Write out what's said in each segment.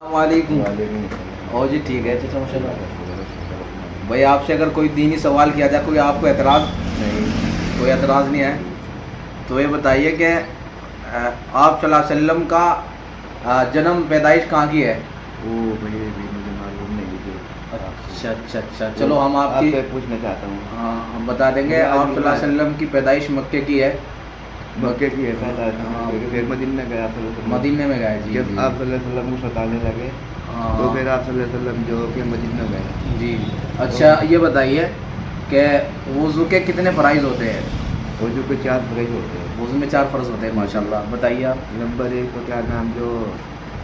السلام علیکم۔ اور جی ٹھیک ہے چچا ماشاء اللہ۔ بھائی آپ سے اگر کوئی دینی سوال کیا جائے، کوئی آپ کو اعتراض نہیں؟ کوئی اعتراض نہیں ہے تو یہ بتائیے کہ آپ صلی اللہ علیہ وسلم کا جنم پیدائش کہاں کی ہے؟ وہ بھائی مجھے معلوم نہیں کہ اچھا چلو ہم آپ کی پوچھنا چاہتا ہوں۔ ہاں ہم بتا دیں گے۔ آپ صلی اللہ علیہ وسلم کی پیدائش مکے کی ہے۔ مکے کی ہے پھر مدینہ گیا آپ صلی اللہ علیہ وسلم۔ مدینہ میں گئے جی۔ جب آپ صلی اللہ علیہ وسلم کو ستانے لگے تو پھر آپ صلی اللہ علیہ وسلم جو کہ مدینہ گئے جی۔ اچھا یہ بتائیے کہ وضو کے کتنے فرائض ہوتے ہیں؟ وضو کے 4 فرائض ہوتے ہیں۔ وضو میں 4 فرض ہوتے ہیں ماشاء اللہ، بتائیے آپ۔ نمبر 1 تو کیا نام جو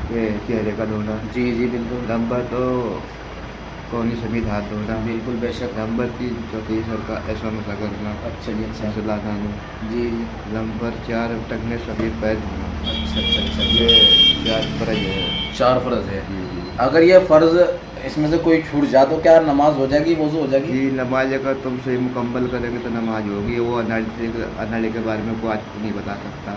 کہ چہرے کا دھونا۔ جی بالکل۔ نمبر 2 کونی سمیت ہاتھ دھونا۔ بالکل بے شک۔ نمبر 3 چوتھی سر کا ایسا مسا کرنا۔ اچھا جی اچھا جی۔ نمبر 4 ٹکنے سفید پیر دھونا۔ اچھا یہ 4 فرض ہے۔ 4 فرض ہے۔ جی۔ اگر یہ فرض اس میں سے کوئی چھوٹ جائے تو کیا نماز ہو جائے گی، وضو ہو جائے گی؟ جی نماز اگر تم صحیح مکمل کریں گے تو نماز ہوگی۔ وہ اناڑی کے بارے میں کوئی آج نہیں بتا سکتا،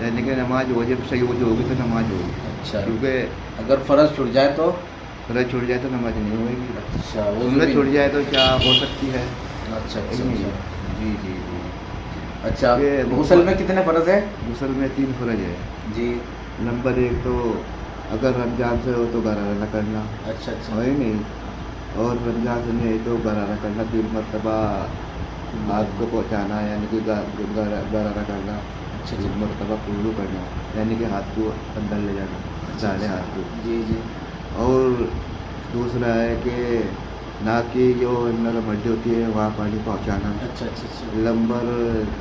یعنی کہ نماز ہو جب صحیح وضو ہوگی تو نماز ہوگی۔ اچھا کیونکہ اگر فرض چھوٹ جائے تو؟ فرض چھوٹ جائے تو نماز نہیں ہوئے گی۔ اچھا عمرہ چھوٹ جائے تو کیا ہو سکتی ہے؟ اچھا جی۔ اچھا غسل میں کتنے فرض ہے؟ غسل میں 3 فرض ہے جی۔ نمبر 1 تو اگر رمضان سے ہو تو غرارہ کرنا۔ اچھا ہے نہیں، اور رمضان سے نہیں تو غرارہ کرنا 3 مرتبہ ہاتھ کو پہنچانا، یعنی کہ غرارہ کرنا۔ 3 مرتبہ کلو کرنا، یعنی کہ ہاتھ کو اندر لے جانا، دانے ہاتھ کو۔ جی۔ اور دوسرا ہے کہ ناک کی جو نرم ہڈی ہوتی ہے وہاں پانی پہنچانا۔ اچھا نمبر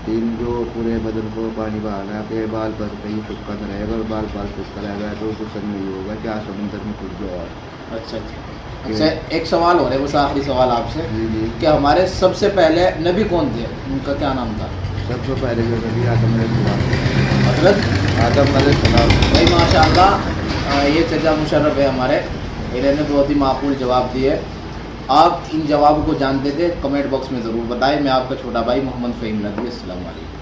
3 جو پورے بدن کو پانی بہانا کہ بال پر کہیں چپکا نہ رہے گا، اور بال چپکا رہے گا تو غسل نہیں ہوگا، کیا سمندر میں کچھ جو ہے۔ اچھا ایک سوال ہو رہا ہے، بس آخری سوال آپ سے جی۔ کہ ہمارے سب سے پہلے نبی کون تھے، ان کا کیا نام تھا؟ سب سے پہلے جو نبی آدم علیہ السلام۔ حضرت آدم علیہ السلام۔ بھائی ماشاء اللہ یہ چچا مشرف ہے ہمارے، انہوں نے بہت ہی معقول جواب دیے۔ آپ ان جواب کو جانتے تھے کمنٹ باکس میں ضرور بتائیں۔ میں آپ کا چھوٹا بھائی محمد فہیم ندوی، السلام علیکم۔